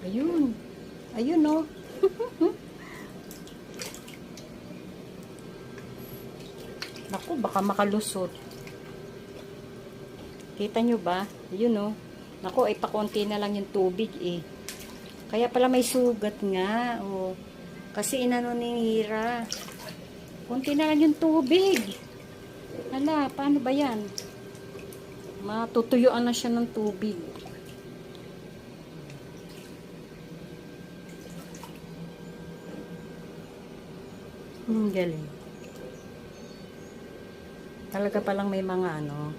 Ayun. Ayun, oh. Naku, baka makalusot. Kita nyo ba? Ayun, oh. Naku, ay pakonti na lang yung tubig, eh. Kaya pala may sugat nga, oh. Kasi inano ni Hira. Konti na lang yung tubig. Hala, paano ba yan? Matutuyuan na siya ng tubig. Galing. Talaga palang may mga ano,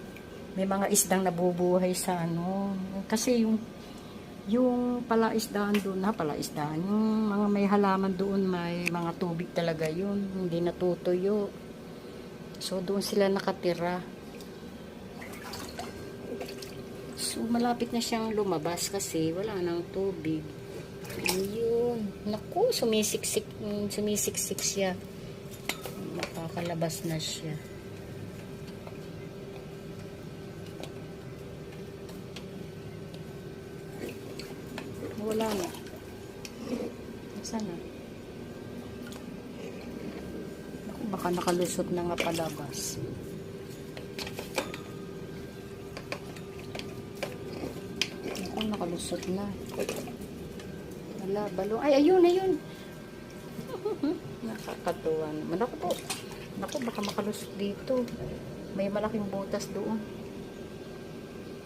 may mga isdang nabubuhay sa ano. Kasi yung palaisdaan doon, palaisdaan, yung mga may halaman doon, may mga tubig talaga yun, hindi natutuyo. So, doon sila nakatira. So, malapit na siyang lumabas kasi wala nang tubig. Ayun. Naku, sumisiksik siya. Makakalabas na siya. Wala na. Sana. Naku, baka nakalusot na nga palabas. Naku, nakalusot na. Wala, balong. Ay, ayun. Nakakatuwa naman. Naku po. Naku, baka makalusot dito. May malaking butas doon.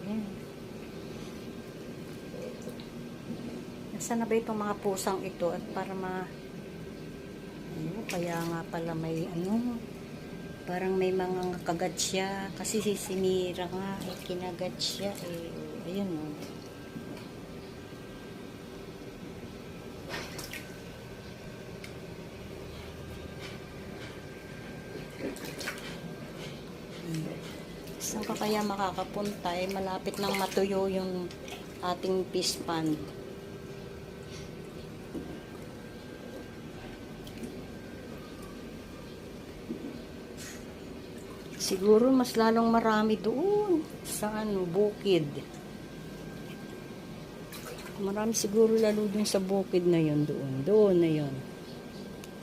Ayan. Nasaan na ba itong mga pusang ito? At para kaya nga pala may parang may mga kagat siya. Kasi si Sinira nga, kinagat siya. Ayun, oh. Saan ka kaya makakapunta? Malapit nang matuyo yung ating fish pond. Siguro mas lalong marami doon sa bukid. Marami siguro lalo dun sa bukid na yon doon. Doon na yon.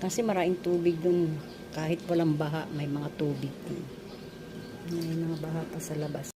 Kasi maraming tubig doon. Kahit walang baha, may mga tubig doon. May mga baha pa sa labas.